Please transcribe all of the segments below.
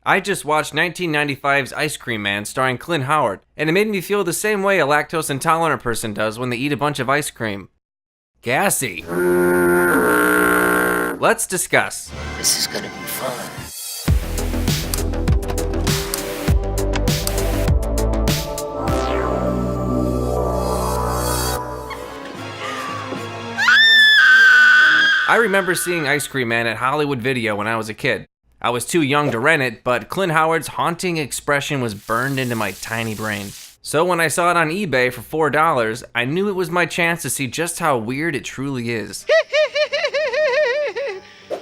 I just watched 1995's Ice Cream Man starring Clint Howard, and it made me feel the same way a lactose intolerant person does when they eat a bunch of ice cream. Gassy. Let's discuss. This is gonna be fun. I remember seeing Ice Cream Man at Hollywood Video when I was a kid. I was too young to rent it, but Clint Howard's haunting expression was burned into my tiny brain. So when I saw it on eBay for $4, I knew it was my chance to see just how weird it truly is.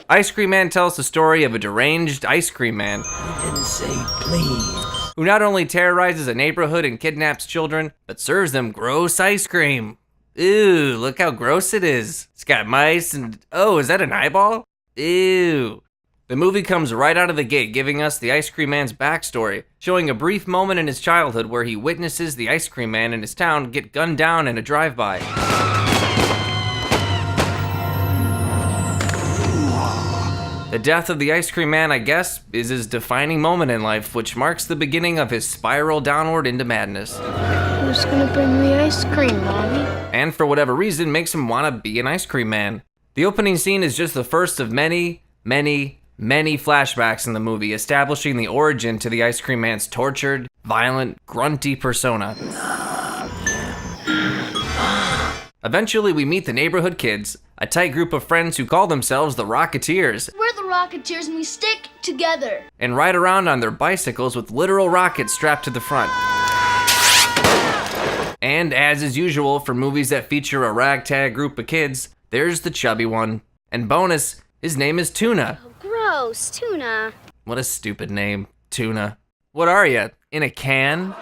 Ice Cream Man tells the story of a deranged ice cream man You didn't say please. who not only terrorizes a neighborhood and kidnaps children, but serves them gross ice cream. Ew, look how gross it is. It's got mice and, oh, is that an eyeball? Ew. The movie comes right out of the gate giving us the Ice Cream Man's backstory, showing a brief moment in his childhood where he witnesses the Ice Cream Man in his town get gunned down in a drive-by. The death of the Ice Cream Man, I guess, is his defining moment in life, which marks the beginning of his spiral downward into madness. Who's gonna bring me ice cream, Mommy? And for whatever reason, makes him want to be an ice cream man. The opening scene is just the first of many flashbacks in the movie, establishing the origin to the Ice Cream Man's tortured, violent, grunty persona. Eventually, we meet the neighborhood kids, a tight group of friends who call themselves the Rocketeers, We're the Rocketeers and we stick together. and ride around on their bicycles with literal rockets strapped to the front. And as is usual for movies that feature a ragtag group of kids, there's the chubby one. And bonus, his name is Tuna. Gross, tuna. What a stupid name, Tuna. What are ya, in a can?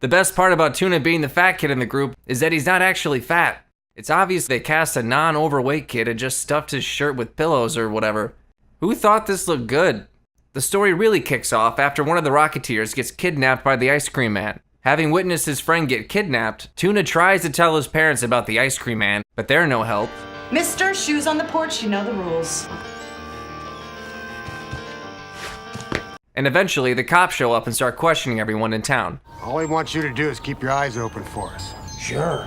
The best part about Tuna being the fat kid in the group is that he's not actually fat. It's obvious they cast a non-overweight kid and just stuffed his shirt with pillows or whatever. Who thought this looked good? The story really kicks off after one of the Rocketeers gets kidnapped by the Ice Cream Man. Having witnessed his friend get kidnapped, Tuna tries to tell his parents about the Ice Cream Man, but they're no help. Mister, shoes on the porch, you know the rules. And eventually, the cops show up and start questioning everyone in town. All he wants you to do is keep your eyes open for us. Sure.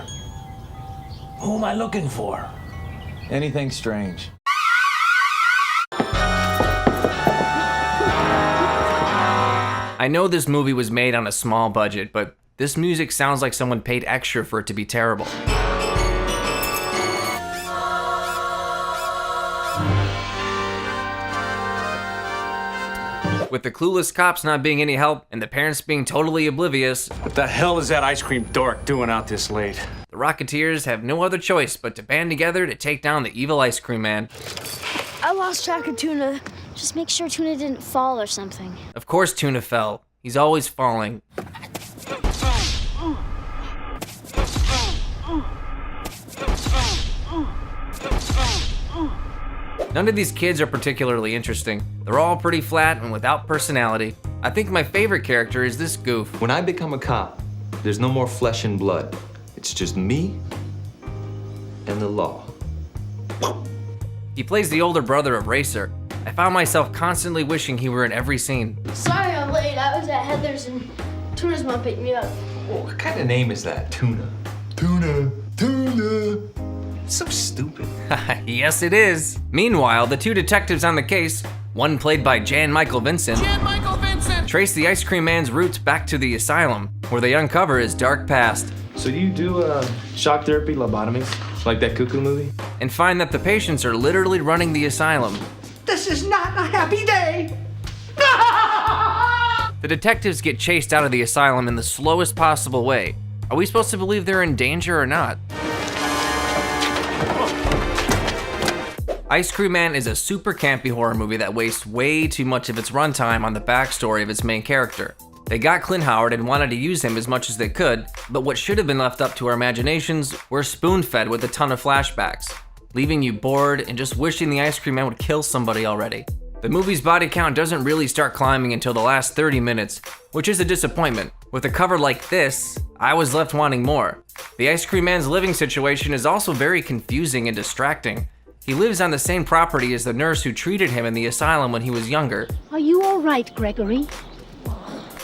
Who am I looking for? Anything strange. I know this movie was made on a small budget, but this music sounds like someone paid extra for it to be terrible. With the clueless cops not being any help and the parents being totally oblivious, What the hell is that ice cream dork doing out this late? the Rocketeers have no other choice but to band together to take down the evil Ice Cream Man. I lost track of Tuna. Just make sure Tuna didn't fall or something. Of course Tuna fell. He's always falling. None of these kids are particularly interesting. They're all pretty flat and without personality. I think my favorite character is this goof. When I become a cop, there's no more flesh and blood. It's just me and the law. He plays the older brother of Racer. I found myself constantly wishing he were in every scene. Sorry I'm late. I was at Heather's and Tuna's mom picked me up. Oh, what kind of name is that? Tuna. Tuna. It's so stupid. Yes, it is. Meanwhile, the two detectives on the case, one played by Jan Michael Vincent, trace the Ice Cream Man's roots back to the asylum, where they uncover his dark past, So you do shock therapy lobotomies? Like that Cuckoo movie? and find that the patients are literally running the asylum. This is not a happy day. The detectives get chased out of the asylum in the slowest possible way. Are we supposed to believe they're in danger or not? Ice Cream Man is a super campy horror movie that wastes way too much of its runtime on the backstory of its main character. They got Clint Howard and wanted to use him as much as they could, but what should have been left up to our imaginations were spoon-fed with a ton of flashbacks, leaving you bored and just wishing the Ice Cream Man would kill somebody already. The movie's body count doesn't really start climbing until the last 30 minutes, which is a disappointment. With a cover like this, I was left wanting more. The ice cream man's living situation is also very confusing and distracting. He lives on the same property as the nurse who treated him in the asylum when he was younger. Are you all right, Gregory?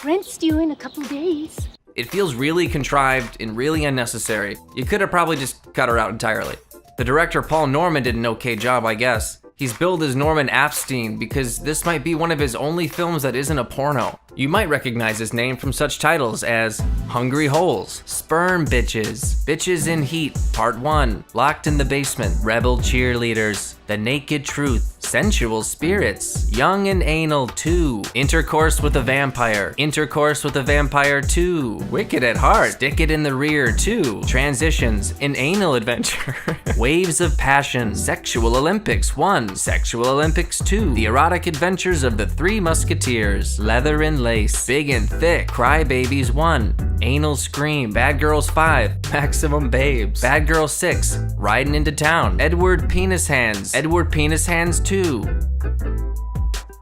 Rent's due in a couple days. It feels really contrived and really unnecessary. You could have probably just cut her out entirely. The director Paul Norman did an okay job, I guess. He's billed as Norman Apstein because this might be one of his only films that isn't a porno. You might recognize his name from such titles as Hungry Holes, Sperm Bitches, Bitches in Heat, Part 1, Locked in the Basement, Rebel Cheerleaders, The Naked Truth, Sensual Spirits, Young and Anal 2, Intercourse with a Vampire, Intercourse with a Vampire 2, Wicked at Heart, Stick It in the Rear 2, Transitions, An Anal Adventure, Waves of Passion, Sexual Olympics 1, Sexual Olympics 2, The Erotic Adventures of the Three Musketeers, Leather and Lace, Big and Thick, Cry Babies 1, Anal Scream, Bad Girls 5, Maximum Babes, Bad Girls 6, Riding into Town, Edward Penis Hands, Edward Penis Hands 2,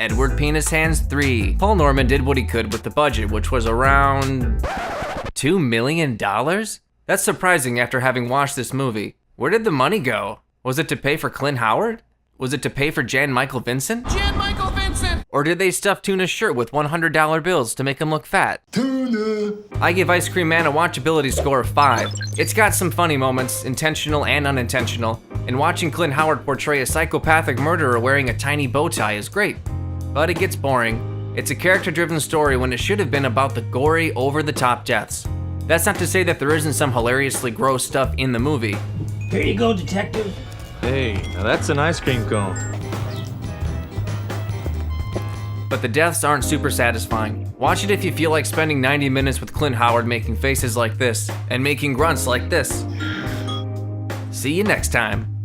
Edward Penis Hands 3. Paul Norman did what he could with the budget, which was around $2 million? That's surprising after having watched this movie. Where did the money go? Was it to pay for Clint Howard? Was it to pay for Jan Michael Vincent? Jan Michael Vincent! Or did they stuff Tuna's shirt with $100 bills to make him look fat? Tuna! I give Ice Cream Man a watchability score of 5. It's got some funny moments, intentional and unintentional, and watching Clint Howard portray a psychopathic murderer wearing a tiny bow tie is great. But it gets boring. It's a character-driven story when it should have been about the gory, over-the-top deaths. That's not to say that there isn't some hilariously gross stuff in the movie. Here you go, detective. Hey, now that's an ice cream cone. But the deaths aren't super satisfying. Watch it if you feel like spending 90 minutes with Clint Howard making faces like this and making grunts like this. See you next time.